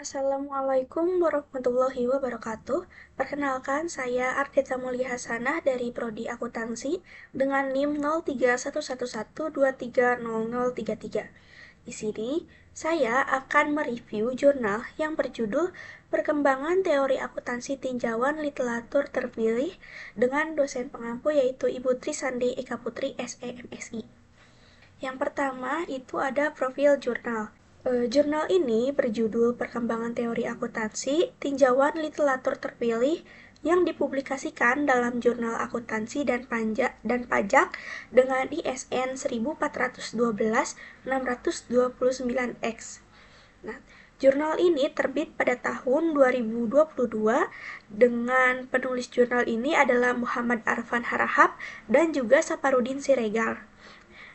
Assalamualaikum warahmatullahi wabarakatuh. Perkenalkan, saya Ardita Mulia Hasanah dari Prodi Akuntansi dengan NIM 031112300033. Di sini, saya akan mereview jurnal yang berjudul Perkembangan Teori Akuntansi Tinjauan Literatur Terpilih dengan dosen pengampu yaitu Ibu Trisandi Eka Putri, SE, MSI. Yang pertama itu ada profil jurnal. Jurnal ini berjudul Perkembangan Teori Akuntansi, Tinjauan Literatur Terpilih yang dipublikasikan dalam Jurnal Akuntansi dan Pajak dengan ISN 1412629X. Nah, jurnal ini terbit pada tahun 2022 dengan penulis jurnal ini adalah Muhammad Arfan Harahap dan juga Saparudin Siregar.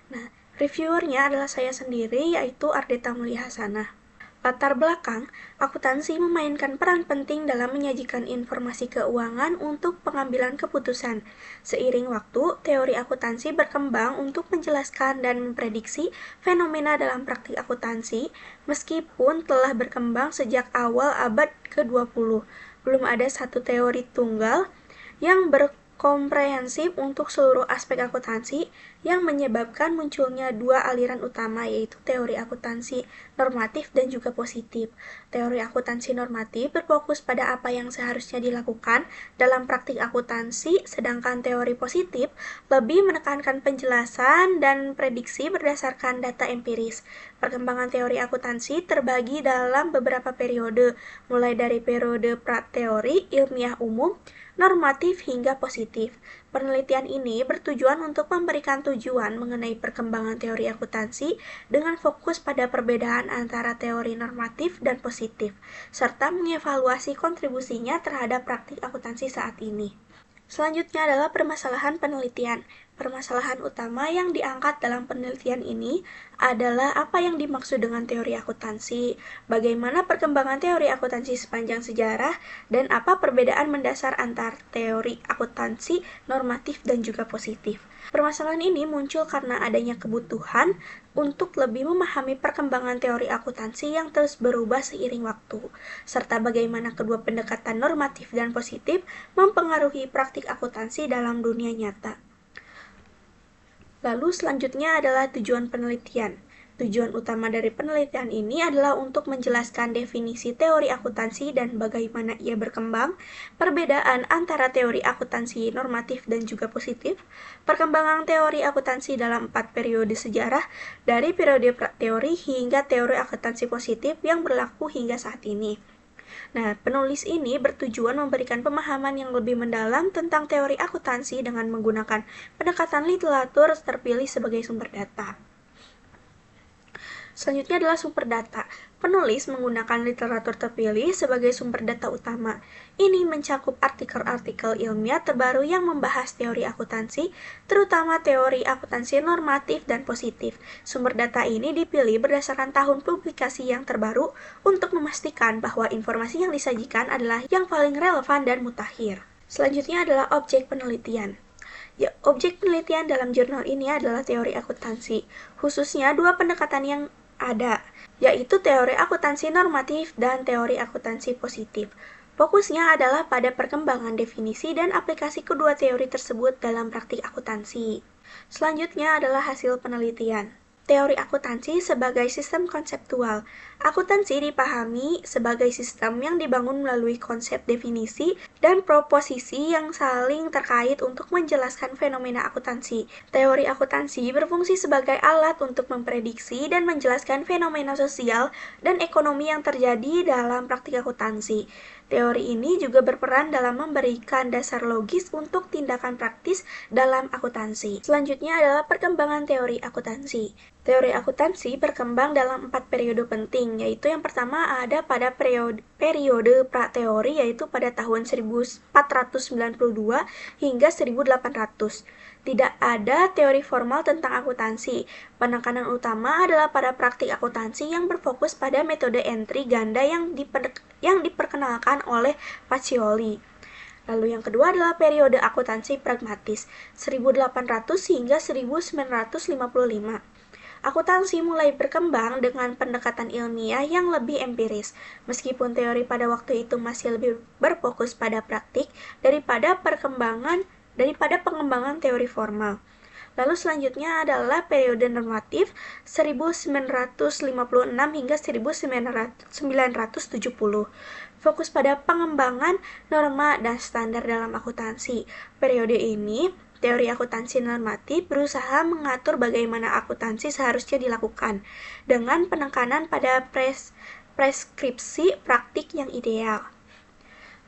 Nah, reviewernya adalah saya sendiri, yaitu Ardita Mulia Hasanah. Latar belakang, akuntansi memainkan peran penting dalam menyajikan informasi keuangan untuk pengambilan keputusan. Seiring waktu, teori akuntansi berkembang untuk menjelaskan dan memprediksi fenomena dalam praktik akuntansi, meskipun telah berkembang sejak awal abad ke-20. Belum ada satu teori tunggal yang komprehensif untuk seluruh aspek akuntansi yang menyebabkan munculnya dua aliran utama, yaitu teori akuntansi normatif dan juga positif. Teori akuntansi normatif berfokus pada apa yang seharusnya dilakukan dalam praktik akuntansi, sedangkan teori positif lebih menekankan penjelasan dan prediksi berdasarkan data empiris. Perkembangan teori akuntansi terbagi dalam beberapa periode, mulai dari periode prateori, ilmiah umum, normatif hingga positif. Penelitian ini bertujuan untuk memberikan tujuan mengenai perkembangan teori akuntansi dengan fokus pada perbedaan antara teori normatif dan positif, serta mengevaluasi kontribusinya terhadap praktik akuntansi saat ini. Selanjutnya adalah permasalahan penelitian. Permasalahan utama yang diangkat dalam penelitian ini adalah apa yang dimaksud dengan teori akuntansi, bagaimana perkembangan teori akuntansi sepanjang sejarah, dan apa perbedaan mendasar antar teori akuntansi normatif dan juga positif. Permasalahan ini muncul karena adanya kebutuhan untuk lebih memahami perkembangan teori akuntansi yang terus berubah seiring waktu, serta bagaimana kedua pendekatan normatif dan positif mempengaruhi praktik akuntansi dalam dunia nyata. Lalu selanjutnya adalah tujuan penelitian. Tujuan utama dari penelitian ini adalah untuk menjelaskan definisi teori akuntansi dan bagaimana ia berkembang, perbedaan antara teori akuntansi normatif dan juga positif, perkembangan teori akuntansi dalam 4 periode sejarah, dari periode prateori hingga teori akuntansi positif yang berlaku hingga saat ini. Nah, penulis ini bertujuan memberikan pemahaman yang lebih mendalam tentang teori akuntansi dengan menggunakan pendekatan literatur terpilih sebagai sumber data. Selanjutnya adalah sumber data. Penulis menggunakan literatur terpilih sebagai sumber data utama. Ini mencakup artikel-artikel ilmiah terbaru yang membahas teori akuntansi, terutama teori akuntansi normatif dan positif. Sumber data ini dipilih berdasarkan tahun publikasi yang terbaru untuk memastikan bahwa informasi yang disajikan adalah yang paling relevan dan mutakhir. Selanjutnya adalah objek penelitian. Objek penelitian dalam jurnal ini adalah teori akuntansi, khususnya dua pendekatan yang ada, yaitu teori akuntansi normatif dan teori akuntansi positif. Fokusnya adalah pada perkembangan definisi dan aplikasi kedua teori tersebut dalam praktik akuntansi. Selanjutnya adalah hasil penelitian. Teori akuntansi sebagai sistem konseptual. Akuntansi dipahami sebagai sistem yang dibangun melalui konsep definisi dan proposisi yang saling terkait untuk menjelaskan fenomena akuntansi. Teori akuntansi berfungsi sebagai alat untuk memprediksi dan menjelaskan fenomena sosial dan ekonomi yang terjadi dalam praktik akuntansi. Teori ini juga berperan dalam memberikan dasar logis untuk tindakan praktis dalam akuntansi. Selanjutnya adalah perkembangan teori akuntansi. Teori akuntansi berkembang dalam 4 periode penting, yaitu yang pertama ada pada periode prateori, yaitu pada tahun 1492 hingga 1800. Tidak ada teori formal tentang akuntansi. Penekanan utama adalah pada praktik akuntansi yang berfokus pada metode entry ganda yang diperkenalkan oleh Pacioli. Lalu yang kedua adalah periode akuntansi pragmatis, 1800 hingga 1955. Akuntansi mulai berkembang dengan pendekatan ilmiah yang lebih empiris, meskipun teori pada waktu itu masih lebih berfokus pada praktik daripada pengembangan teori formal. Lalu selanjutnya adalah periode normatif 1956 hingga 1970. Fokus pada pengembangan norma dan standar dalam akuntansi. Periode ini, teori akuntansi normatif berusaha mengatur bagaimana akuntansi seharusnya dilakukan dengan penekanan pada preskripsi praktik yang ideal.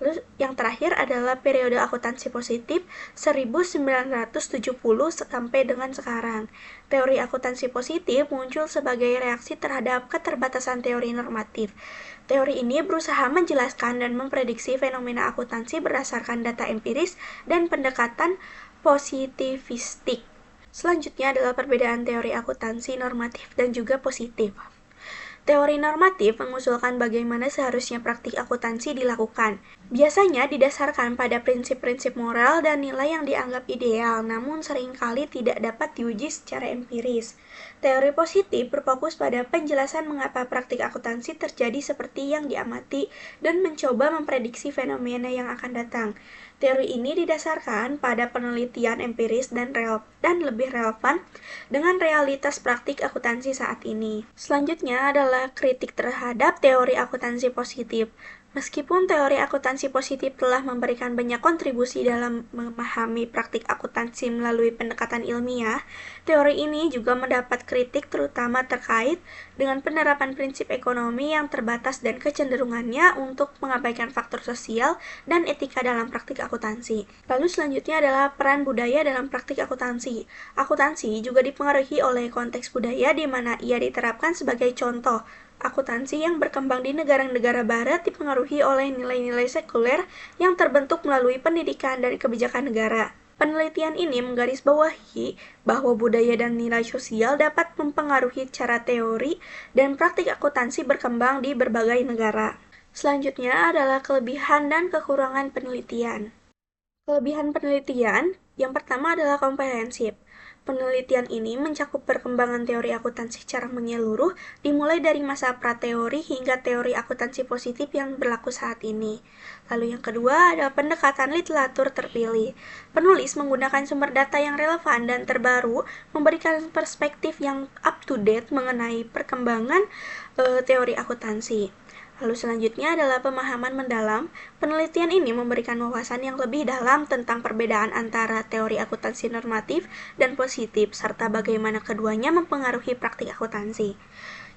Lalu yang terakhir adalah periode akuntansi positif 1970 sampai dengan sekarang. Teori akuntansi positif muncul sebagai reaksi terhadap keterbatasan teori normatif. Teori ini berusaha menjelaskan dan memprediksi fenomena akuntansi berdasarkan data empiris dan pendekatan positivistik. Selanjutnya adalah perbedaan teori akuntansi normatif dan juga positif. Teori normatif mengusulkan bagaimana seharusnya praktik akuntansi dilakukan. Biasanya didasarkan pada prinsip-prinsip moral dan nilai yang dianggap ideal, namun seringkali tidak dapat diuji secara empiris. Teori positif berfokus pada penjelasan mengapa praktik akuntansi terjadi seperti yang diamati dan mencoba memprediksi fenomena yang akan datang. Teori ini didasarkan pada penelitian empiris dan lebih relevan dengan realitas praktik akuntansi saat ini. Selanjutnya adalah kritik terhadap teori akuntansi positif. Meskipun teori akuntansi positif telah memberikan banyak kontribusi dalam memahami praktik akuntansi melalui pendekatan ilmiah, teori ini juga mendapat kritik terutama terkait dengan penerapan prinsip ekonomi yang terbatas dan kecenderungannya untuk mengabaikan faktor sosial dan etika dalam praktik akuntansi. Lalu selanjutnya adalah peran budaya dalam praktik akuntansi. Akuntansi juga dipengaruhi oleh konteks budaya di mana ia diterapkan sebagai contoh. Akuntansi yang berkembang di negara-negara barat dipengaruhi oleh nilai-nilai sekuler yang terbentuk melalui pendidikan dan kebijakan negara. Penelitian ini menggarisbawahi bahwa budaya dan nilai sosial dapat mempengaruhi cara teori dan praktik akuntansi berkembang di berbagai negara. Selanjutnya adalah kelebihan dan kekurangan penelitian. Kelebihan penelitian yang pertama adalah komprehensif. Penelitian ini mencakup perkembangan teori akuntansi secara menyeluruh, dimulai dari masa prateori hingga teori akuntansi positif yang berlaku saat ini. Lalu yang kedua adalah pendekatan literatur terpilih. Penulis menggunakan sumber data yang relevan dan terbaru, memberikan perspektif yang up-to-date mengenai perkembangan teori akuntansi. Lalu selanjutnya adalah pemahaman mendalam. Penelitian ini memberikan wawasan yang lebih dalam tentang perbedaan antara teori akuntansi normatif dan positif, serta bagaimana keduanya mempengaruhi praktik akuntansi.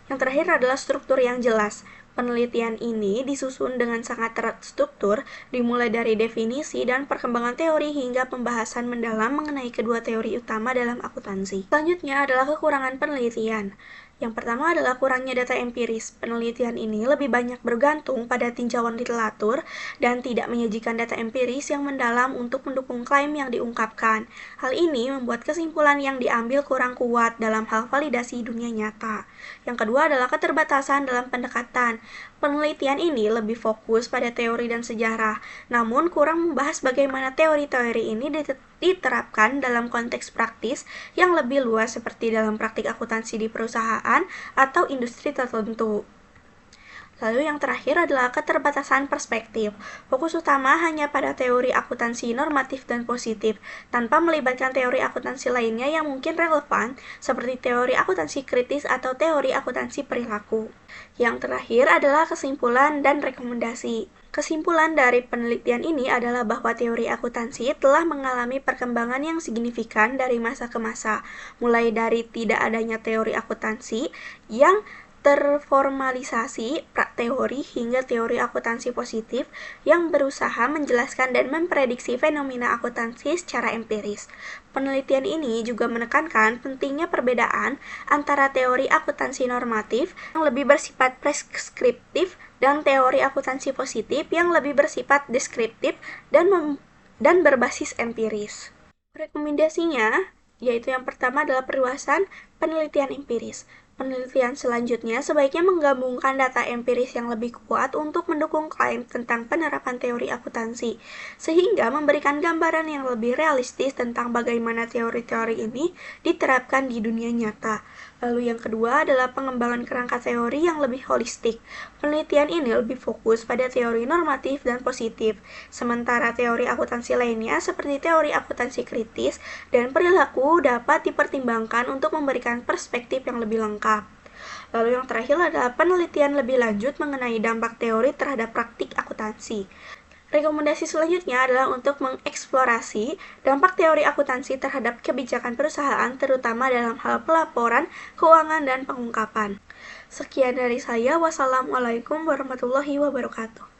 Yang terakhir adalah struktur yang jelas. Penelitian ini disusun dengan sangat terstruktur, dimulai dari definisi dan perkembangan teori hingga pembahasan mendalam mengenai kedua teori utama dalam akuntansi. Selanjutnya adalah kekurangan penelitian. Yang pertama adalah kurangnya data empiris. Penelitian ini lebih banyak bergantung pada tinjauan literatur dan tidak menyajikan data empiris yang mendalam untuk mendukung klaim yang diungkapkan. Hal ini membuat kesimpulan yang diambil kurang kuat dalam hal validasi dunia nyata. Yang kedua adalah keterbatasan dalam pendekatan. Penelitian ini lebih fokus pada teori dan sejarah, namun kurang membahas bagaimana teori-teori ini diterapkan dalam konteks praktis yang lebih luas seperti dalam praktik akuntansi di perusahaan atau industri tertentu. Lalu yang terakhir adalah keterbatasan perspektif. Fokus utama hanya pada teori akuntansi normatif dan positif, tanpa melibatkan teori akuntansi lainnya yang mungkin relevan, seperti teori akuntansi kritis atau teori akuntansi perilaku. Yang terakhir adalah kesimpulan dan rekomendasi. Kesimpulan dari penelitian ini adalah bahwa teori akuntansi telah mengalami perkembangan yang signifikan dari masa ke masa, mulai dari tidak adanya teori akuntansi yang terformalisasi prateori hingga teori akuntansi positif yang berusaha menjelaskan dan memprediksi fenomena akuntansi secara empiris. Penelitian ini juga menekankan pentingnya perbedaan antara teori akuntansi normatif yang lebih bersifat preskriptif dan teori akuntansi positif yang lebih bersifat deskriptif dan berbasis empiris. Rekomendasinya yaitu yang pertama adalah perluasan penelitian empiris. Penelitian selanjutnya sebaiknya menggabungkan data empiris yang lebih kuat untuk mendukung klaim tentang penerapan teori akuntansi, sehingga memberikan gambaran yang lebih realistis tentang bagaimana teori-teori ini diterapkan di dunia nyata. Lalu yang kedua adalah pengembangan kerangka teori yang lebih holistik. Penelitian ini lebih fokus pada teori normatif dan positif, sementara teori akuntansi lainnya seperti teori akuntansi kritis dan perilaku dapat dipertimbangkan untuk memberikan perspektif yang lebih lengkap. Lalu yang terakhir adalah penelitian lebih lanjut mengenai dampak teori terhadap praktik akuntansi. Rekomendasi selanjutnya adalah untuk mengeksplorasi dampak teori akuntansi terhadap kebijakan perusahaan, terutama dalam hal pelaporan, keuangan, dan pengungkapan. Sekian dari saya. Wassalamualaikum warahmatullahi wabarakatuh.